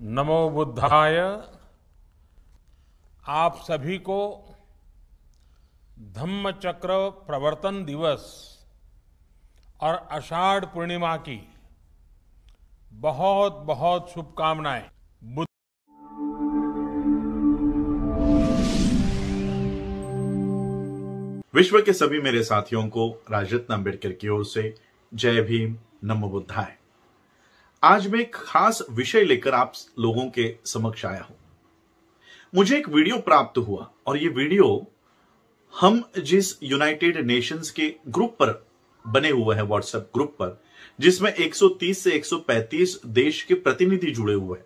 नमो बुद्धाय। आप सभी को धम्म चक्र प्रवर्तन दिवस और आषाढ़ पूर्णिमा की बहुत बहुत शुभकामनाएं। विश्व के सभी मेरे साथियों को राजरत्न अम्बेडकर की ओर से जय भीम, नमो बुद्धाय। आज मैं एक खास विषय लेकर आप लोगों के समक्ष आया हूं। मुझे एक वीडियो प्राप्त हुआ और ये वीडियो हम जिस यूनाइटेड नेशंस के ग्रुप पर बने हुए हैं, व्हाट्सएप ग्रुप पर, जिसमें 130 से 135 देश के प्रतिनिधि जुड़े हुए हैं,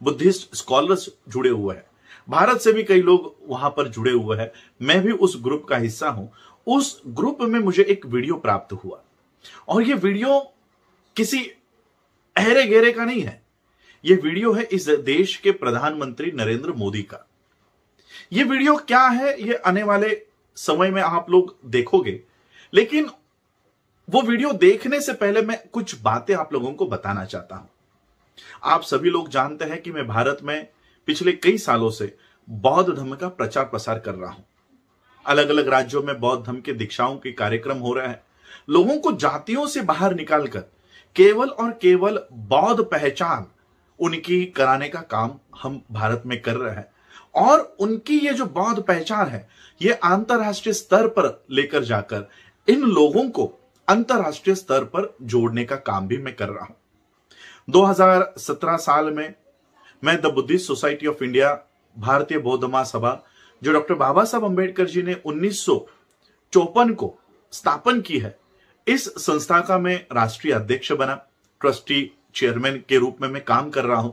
बुद्धिस्ट स्कॉलर्स जुड़े हुए हैं, भारत से भी कई लोग वहां पर जुड़े हुए हैं, मैं भी उस ग्रुप का हिस्सा हूं। उस ग्रुप में मुझे एक वीडियो प्राप्त हुआ और यह वीडियो किसी अहरे गहरे का नहीं है। यह वीडियो है इस देश के प्रधानमंत्री नरेंद्र मोदी का। यह वीडियो क्या है, यह आने वाले समय में आप लोग देखोगे, लेकिन वो वीडियो देखने से पहले मैं कुछ बातें आप लोगों को बताना चाहता हूं। आप सभी लोग जानते हैं कि मैं भारत में पिछले कई सालों से बौद्ध धर्म का प्रचार प्रसार कर रहा हूं। अलग अलग राज्यों में बौद्ध धर्म के दीक्षाओं के कार्यक्रम हो रहे हैं। लोगों को जातियों से बाहर निकालकर केवल और केवल बौद्ध पहचान उनकी कराने का काम हम भारत में कर रहे हैं और उनकी ये जो बौद्ध पहचान है, ये अंतरराष्ट्रीय स्तर पर लेकर जाकर इन लोगों को अंतरराष्ट्रीय स्तर पर जोड़ने का काम भी मैं कर रहा हूं। 2017 साल में मैं the Buddhist society of India, भारतीय बौद्ध महासभा, जो डॉक्टर बाबा साहब अम्बेडकर जी ने 1954 को स्थापन की है, इस संस्था का मैं राष्ट्रीय अध्यक्ष बना। ट्रस्टी चेयरमैन के रूप में मैं काम कर रहा हूं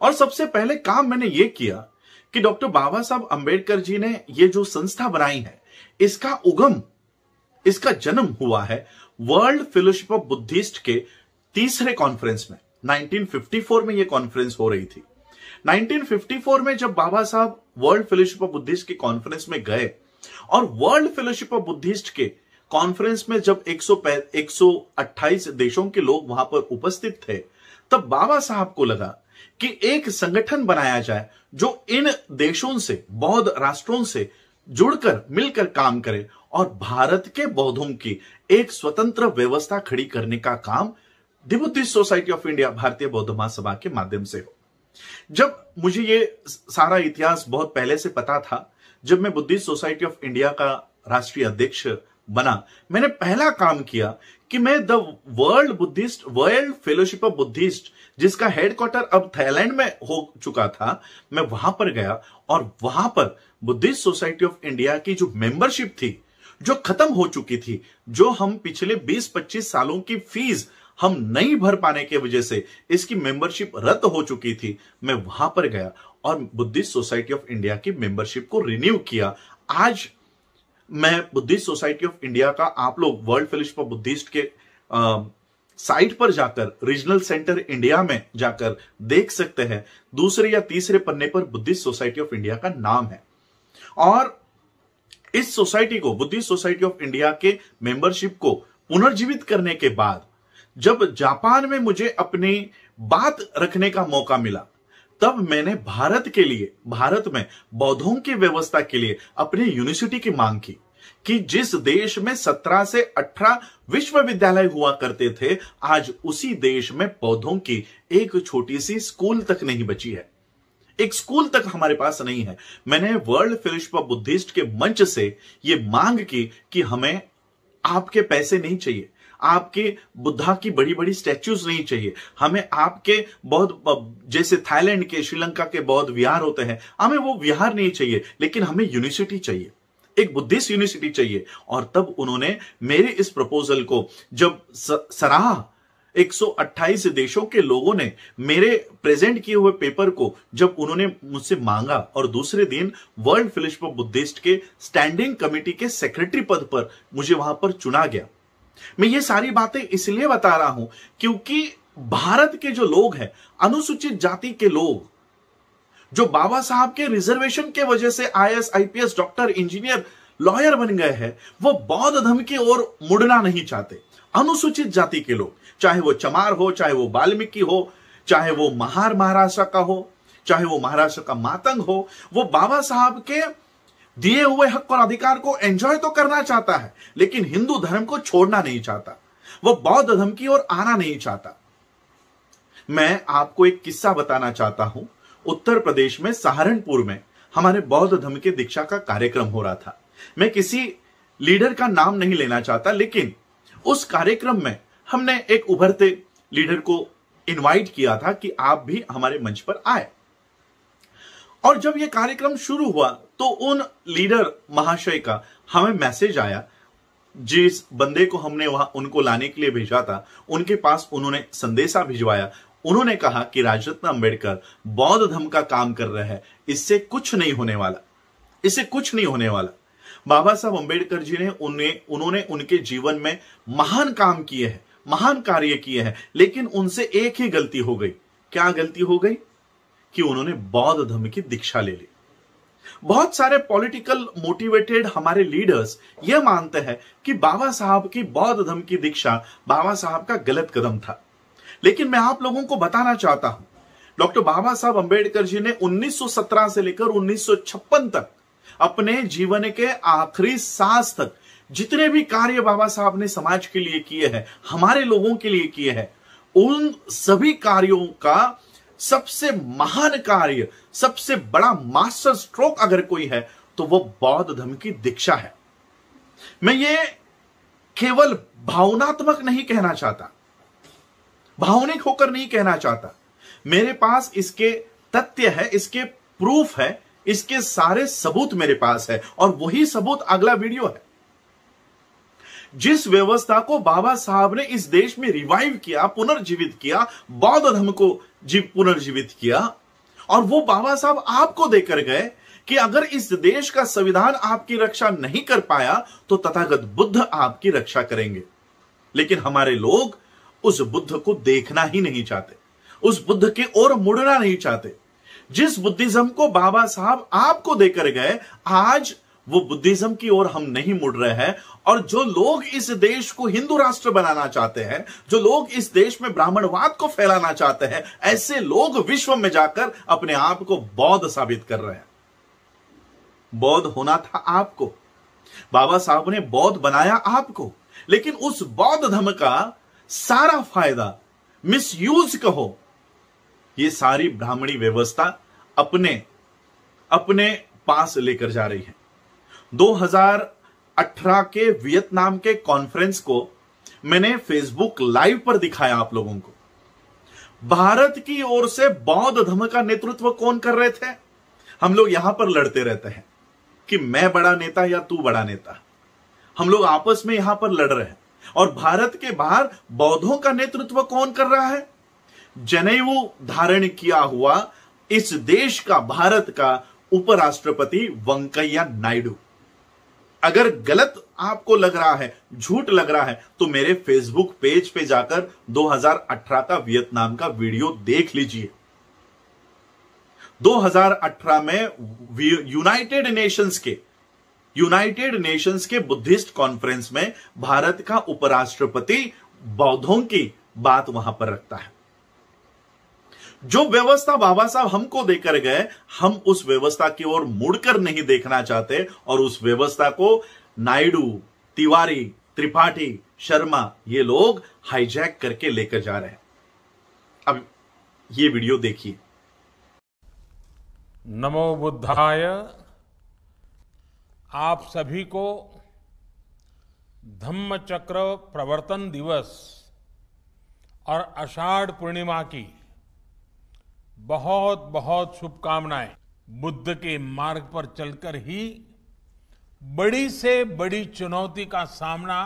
और सबसे पहले काम मैंने ये किया कि डॉक्टर बाबा साहब अम्बेडकर जी ने ये जो संस्था बनाई है, इसका उगम, इसका जन्म हुआ है वर्ल्ड फेलोशिप ऑफ बुद्धिस्ट के तीसरे कॉन्फ्रेंस में। 1954 में यह कॉन्फ्रेंस हो रही थी। 1954 में जब बाबा साहब वर्ल्ड फेलोशिप ऑफ बुद्धिस्ट के कॉन्फ्रेंस में गए और वर्ल्ड फेलोशिप ऑफ बुद्धिस्ट के कॉन्फ्रेंस में जब 128 देशों के लोग वहां पर उपस्थित थे, तब बाबा साहब को लगा कि एक संगठन बनाया जाए जो इन देशों से, बौद्ध राष्ट्रों से जुड़कर मिलकर काम करे और भारत के बौद्धों की एक स्वतंत्र व्यवस्था खड़ी करने का काम the Buddhist society of India, भारतीय बौद्ध महासभा के माध्यम से हो। जब मुझे ये सारा इतिहास बहुत पहले से पता था, जब मैं बुद्धिस्ट सोसाइटी ऑफ इंडिया का राष्ट्रीय अध्यक्ष बना, मैंने पहला काम किया कि मैं the world fellowship of Buddhist, जिसका हेडक्वार्टर अब थाईलैंड में हो चुका था, मैं वहां पर गया और वहां पर बुद्धिस्ट सोसाइटी ऑफ इंडिया की जो मेंबरशिप थी, जो खत्म हो चुकी थी, जो हम पिछले 20-25 सालों की फीस हम नहीं भर पाने की वजह से इसकी मेंबरशिप रद्द हो चुकी थी, मैं वहां पर गया और बुद्धिस्ट सोसाइटी ऑफ इंडिया की मेंबरशिप को रिन्यू किया। आज मैं बुद्धिस्ट सोसाइटी ऑफ इंडिया का, आप लोग वर्ल्ड फेलोशिप ऑफ बुद्धिस्ट के साइट पर जाकर, रीजनल सेंटर इंडिया में जाकर देख सकते हैं, दूसरे या तीसरे पन्ने पर बुद्धिस्ट सोसाइटी ऑफ इंडिया का नाम है। और इस सोसाइटी को, बुद्धिस्ट सोसाइटी ऑफ इंडिया के मेंबरशिप को पुनर्जीवित करने के बाद जब जापान में मुझे अपनी बात रखने का मौका मिला, तब मैंने भारत के लिए, भारत में बौद्धों की व्यवस्था के लिए अपनी यूनिवर्सिटी की मांग की कि जिस देश में 17 से 18 विश्वविद्यालय हुआ करते थे, आज उसी देश में बौद्धों की एक छोटी सी स्कूल तक नहीं बची है। एक स्कूल तक हमारे पास नहीं है। मैंने वर्ल्ड फेलोशिप ऑफ बुद्धिस्ट के मंच से यह मांग की कि हमें आपके पैसे नहीं चाहिए, आपके बुद्धा की बड़ी बड़ी स्टैच्यूज नहीं चाहिए, हमें आपके बौद्ध, जैसे थाईलैंड के, श्रीलंका के बौद्ध विहार होते हैं, हमें वो विहार नहीं चाहिए, लेकिन हमें यूनिवर्सिटी चाहिए, एक बुद्धिस्ट यूनिवर्सिटी चाहिए। और तब उन्होंने मेरे इस प्रपोजल को जब सराहा, 128 देशों के लोगों ने मेरे प्रेजेंट किए हुए पेपर को जब उन्होंने मुझसे मांगा और दूसरे दिन वर्ल्ड फेलोशिप ऑफ बुद्धिस्ट के स्टैंडिंग कमेटी के सेक्रेटरी पद पर मुझे वहां पर चुना गया। मैं ये सारी बातें इसलिए बता रहा हूं क्योंकि भारत के जो लोग हैं, अनुसूचित जाति के लोग, जो बाबा साहब के रिजर्वेशन के वजह से IAS, IPS, doctor, engineer, lawyer बन गए हैं, वो बौद्ध धर्म की ओर मुड़ना नहीं चाहते। अनुसूचित जाति के लोग, चाहे वो चमार हो, चाहे वो वाल्मीकि हो, चाहे वो महार महाराष्ट्र का हो, चाहे वो महाराष्ट्र का मातंग हो, वो बाबा साहब के दिए हुए हक और अधिकार को एंजॉय तो करना चाहता है, लेकिन हिंदू धर्म को छोड़ना नहीं चाहता। वो बौद्ध धर्म की ओर आना नहीं चाहता। मैं आपको एक किस्सा बताना चाहता हूं। उत्तर प्रदेश में सहारनपुर में हमारे बौद्ध धर्म के दीक्षा का कार्यक्रम हो रहा था। मैं किसी लीडर का नाम नहीं लेना चाहता, लेकिन उस कार्यक्रम में हमने एक उभरते लीडर को इनवाइट किया था कि आप भी हमारे मंच पर आए। और जब यह कार्यक्रम शुरू हुआ तो उन लीडर महाशय का हमें मैसेज आया। जिस बंदे को हमने वहां उनको लाने के लिए भेजा था, उनके पास उन्होंने संदेशा भिजवाया। उन्होंने कहा कि राजरत्न अंबेडकर बौद्ध धर्म का काम कर रहे हैं, इससे कुछ नहीं होने वाला, इससे कुछ नहीं होने वाला। बाबा साहब अंबेडकर जी ने उन्होंने उनके जीवन में महान काम किए हैं, महान कार्य किए हैं, लेकिन उनसे एक ही गलती हो गई। क्या गलती हो गई? कि उन्होंने बौद्ध धर्म की दीक्षा ले ली। बहुत सारे पॉलिटिकल मोटिवेटेड हमारे लीडर्स यह मानते हैं कि बाबा साहब की बौद्ध धर्म की दीक्षा बाबा साहब का गलत कदम था। लेकिन मैं आप लोगों को बताना चाहता हूं, डॉक्टर बाबा साहब अंबेडकर जी ने 1917 से लेकर 1956 तक अपने जीवन के आखिरी सांस तक जितने भी कार्य बाबा साहब ने समाज के लिए किए हैं, हमारे लोगों के लिए किए हैं, उन सभी कार्यों का सबसे महान कार्य, सबसे बड़ा मास्टर स्ट्रोक अगर कोई है तो वो बौद्ध धर्म की दीक्षा है। मैं ये केवल भावनात्मक नहीं कहना चाहता, भावनिक होकर नहीं कहना चाहता। मेरे पास इसके तथ्य है, इसके प्रूफ है, इसके सारे सबूत मेरे पास है, और वही सबूत अगला वीडियो है। जिस व्यवस्था को बाबा साहब ने इस देश में रिवाइव किया, पुनर्जीवित किया, बौद्ध धर्म को पुनर्जीवित किया, और वो बाबा साहब आपको देकर गए कि अगर इस देश का संविधान आपकी रक्षा नहीं कर पाया तो तथागत बुद्ध आपकी रक्षा करेंगे। लेकिन हमारे लोग उस बुद्ध को देखना ही नहीं चाहते, उस बुद्ध की ओर मुड़ना नहीं चाहते। जिस बुद्धिज्म को बाबा साहब आपको देकर गए, आज वो बुद्धिज्म की ओर हम नहीं मुड़ रहे हैं। और जो लोग इस देश को हिंदू राष्ट्र बनाना चाहते हैं, जो लोग इस देश में ब्राह्मणवाद को फैलाना चाहते हैं, ऐसे लोग विश्व में जाकर अपने आप को बौद्ध साबित कर रहे हैं। बौद्ध होना था आपको, बाबा साहब ने बौद्ध बनाया आपको, लेकिन उस बौद्ध धर्म का सारा फायदा, मिसयूज कहो, ये सारी ब्राह्मणी व्यवस्था अपने पास लेकर जा रही है। 2018 के वियतनाम के कॉन्फ्रेंस को मैंने फेसबुक लाइव पर दिखाया आप लोगों को। भारत की ओर से बौद्ध धर्म का नेतृत्व कौन कर रहे थे? हम लोग यहां पर लड़ते रहते हैं कि मैं बड़ा नेता या तू बड़ा नेता। हम लोग आपस में यहां पर लड़ रहे हैं। और भारत के बाहर बौद्धों का नेतृत्व कौन कर रहा है? जनेऊ धारण किया हुआ इस देश का, भारत का उपराष्ट्रपति वेंकैया नायडू। अगर गलत आपको लग रहा है, झूठ लग रहा है, तो मेरे फेसबुक पेज पे जाकर 2018 का वियतनाम का वीडियो देख लीजिए। 2018 में यूनाइटेड नेशंस के बुद्धिस्ट कॉन्फ्रेंस में भारत का उपराष्ट्रपति बौद्धों की बात वहां पर रखता है। जो व्यवस्था बाबा साहब हमको देकर गए, हम उस व्यवस्था की ओर मुड़कर नहीं देखना चाहते, और उस व्यवस्था को नायडू, तिवारी, त्रिपाठी, शर्मा, ये लोग हाईजैक करके लेकर जा रहे हैं। अब ये वीडियो देखिए। नमो बुद्धाय। आप सभी को धम्मचक्र प्रवर्तन दिवस और आषाढ़ पूर्णिमा की बहुत बहुत शुभकामनाएं। बुद्ध के मार्ग पर चलकर ही बड़ी से बड़ी चुनौती का सामना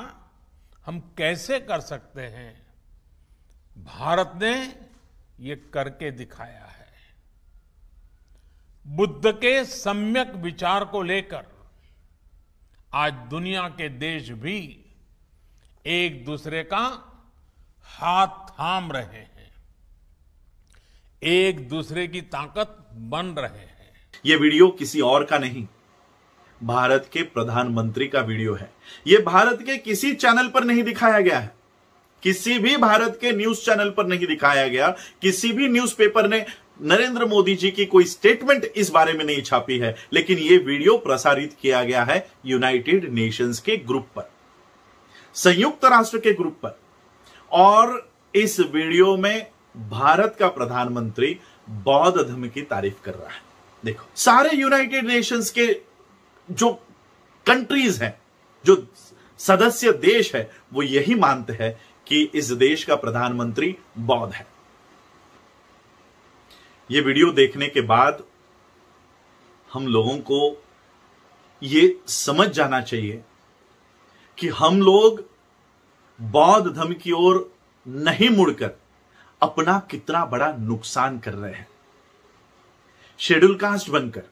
हम कैसे कर सकते हैं, भारत ने ये करके दिखाया है। बुद्ध के सम्यक विचार को लेकर आज दुनिया के देश भी एक दूसरे का हाथ थाम रहे हैं, एक दूसरे की ताकत बन रहे हैं। यह वीडियो किसी और का नहीं, भारत के प्रधानमंत्री का वीडियो है। यह भारत के किसी चैनल पर नहीं दिखाया गया है, किसी भी भारत के न्यूज चैनल पर नहीं दिखाया गया, किसी भी न्यूज़पेपर ने नरेंद्र मोदी जी की कोई स्टेटमेंट इस बारे में नहीं छापी है। लेकिन यह वीडियो प्रसारित किया गया है यूनाइटेड नेशंस के ग्रुप पर, संयुक्त राष्ट्र के ग्रुप पर, और इस वीडियो में भारत का प्रधानमंत्री बौद्ध धर्म की तारीफ कर रहा है। देखो, सारे यूनाइटेड नेशंस के जो कंट्रीज हैं, जो सदस्य देश है, वो यही मानते हैं कि इस देश का प्रधानमंत्री बौद्ध है। ये वीडियो देखने के बाद हम लोगों को ये समझ जाना चाहिए कि हम लोग बौद्ध धर्म की ओर नहीं मुड़कर अपना कितना बड़ा नुकसान कर रहे हैं। शेड्यूल कास्ट बनकर,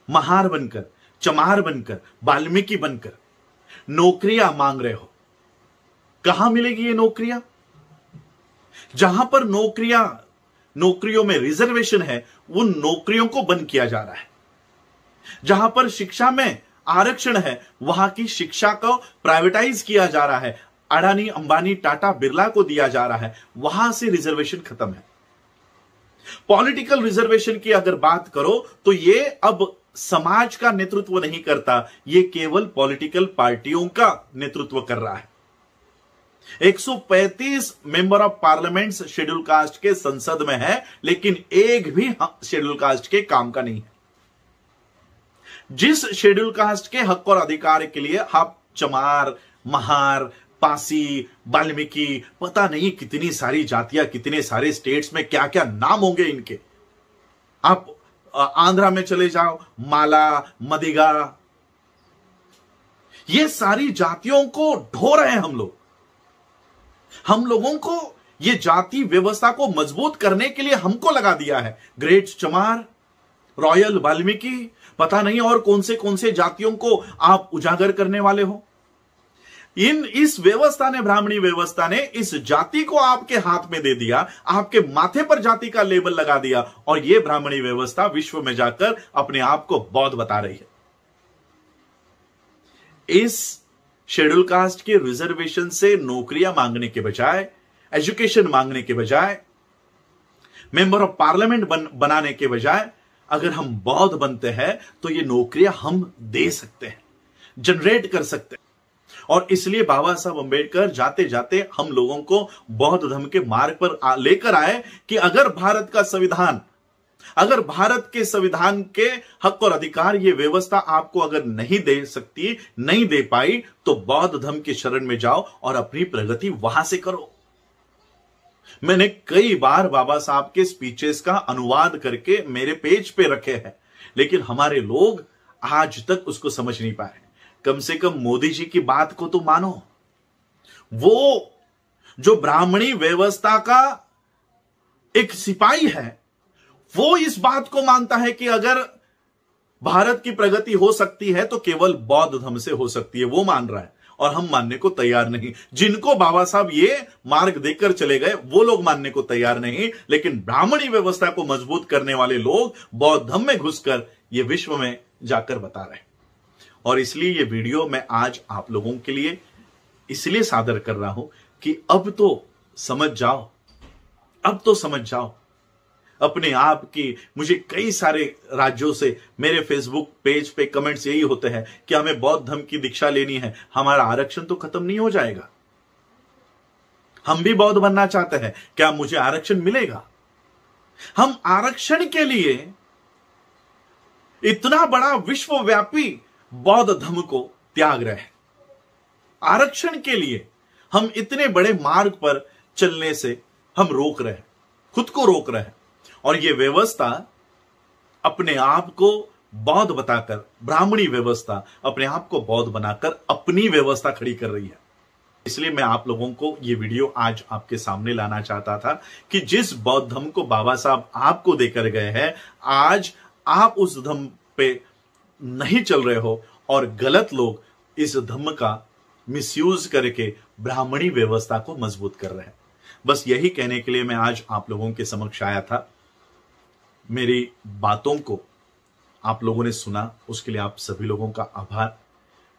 महार बनकर, चमार बनकर, वाल्मीकि बनकर नौकरियां मांग रहे हो। कहां मिलेगी ये नौकरियां? जहां पर नौकरियों में रिजर्वेशन है, उन नौकरियों को बंद किया जा रहा है। जहां पर शिक्षा में आरक्षण है, वहां की शिक्षा को प्राइवेटाइज किया जा रहा है, अडानी, अंबानी, टाटा, बिरला को दिया जा रहा है, वहां से रिजर्वेशन खत्म है। पॉलिटिकल रिजर्वेशन की अगर बात करो तो ये अब समाज का नेतृत्व नहीं करता, ये केवल पॉलिटिकल पार्टियों का नेतृत्व कर रहा है। 135 member of parliaments schedule caste के संसद में है, लेकिन एक भी शेड्यूल कास्ट के काम का नहीं है। जिस शेड्यूल कास्ट के हक और अधिकार के लिए आप चमार, महार, पासी, वाल्मीकि, पता नहीं कितनी सारी जातियां, कितने सारे स्टेट्स में क्या क्या नाम होंगे इनके। आप आंध्रा में चले जाओ, माला, मदिगा, ये सारी जातियों को ढो रहे हैं हम लोग। हम लोगों को ये जाति व्यवस्था को मजबूत करने के लिए हमको लगा दिया है। ग्रेट चमार, रॉयल वाल्मीकि, पता नहीं और कौन से जातियों को आप उजागर करने वाले हो। इस व्यवस्था ने, ब्राह्मणी व्यवस्था ने इस जाति को आपके हाथ में दे दिया, आपके माथे पर जाति का लेबल लगा दिया, और यह ब्राह्मणी व्यवस्था विश्व में जाकर अपने आप को बौद्ध बता रही है। इस शेड्यूल कास्ट के रिजर्वेशन से नौकरियां मांगने के बजाय, एजुकेशन मांगने के बजाय, मेंबर ऑफ पार्लियामेंट बनाने के बजाय, अगर हम बौद्ध बनते हैं तो ये नौकरियां हम दे सकते हैं, जनरेट कर सकते हैं। और इसलिए बाबा साहब अंबेडकर जाते जाते हम लोगों को बौद्ध धर्म के मार्ग पर लेकर आए कि अगर भारत के संविधान के हक और अधिकार, ये व्यवस्था आपको अगर नहीं दे सकती, नहीं दे पाई, तो बौद्ध धर्म के शरण में जाओ और अपनी प्रगति वहां से करो। मैंने कई बार बाबा साहब के स्पीचेस का अनुवाद करके मेरे पेज पे रखे हैं, लेकिन हमारे लोग आज तक उसको समझ नहीं पाए। कम से कम मोदी जी की बात को तो मानो। वो जो ब्राह्मणी व्यवस्था का एक सिपाही है, वो इस बात को मानता है कि अगर भारत की प्रगति हो सकती है तो केवल बौद्ध धर्म से हो सकती है, वो मान रहा है, और हम मानने को तैयार नहीं। जिनको बाबा साहब ये मार्ग देकर चले गए, वो लोग मानने को तैयार नहीं, लेकिन ब्राह्मणी व्यवस्था को मजबूत करने वाले लोग बौद्ध धर्म में घुसकर ये विश्व में जाकर बता रहे हैं। और इसलिए ये वीडियो मैं आज आप लोगों के लिए इसलिए सादर कर रहा हूं कि अब तो समझ जाओ अपने आप की। मुझे कई सारे राज्यों से मेरे फेसबुक पेज पे कमेंट्स यही होते हैं कि हमें बौद्ध धर्म की दीक्षा लेनी है, हमारा आरक्षण तो खत्म नहीं हो जाएगा। हम भी बौद्ध बनना चाहते हैं, क्या मुझे आरक्षण मिलेगा? हम आरक्षण के लिए इतना बड़ा विश्वव्यापी बौद्ध धर्म को त्याग रहे हैं। आरक्षण के लिए हम इतने बड़े मार्ग पर चलने से हम रोक रहे हैं, खुद को रोक रहे हैं। और यह व्यवस्था अपने आप को बौद्ध बताकर, ब्राह्मणी व्यवस्था अपने आप को बौद्ध बनाकर अपनी व्यवस्था खड़ी कर रही है। इसलिए मैं आप लोगों को यह वीडियो आज आपके सामने लाना चाहता था कि जिस बौद्ध धर्म को बाबा साहब आपको देकर गए हैं, आज आप उस धर्म पे नहीं चल रहे हो और गलत लोग इस धर्म का मिसयूज करके ब्राह्मणी व्यवस्था को मजबूत कर रहे हैं। बस यही कहने के लिए मैं आज आप लोगों के समक्ष आया था। मेरी बातों को आप लोगों ने सुना, उसके लिए आप सभी लोगों का आभार।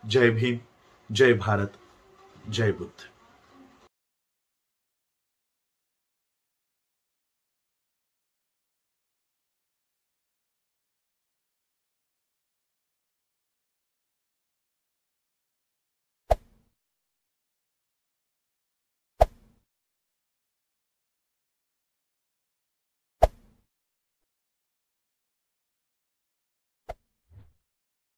जय भीम, जय भारत, जय बुद्ध।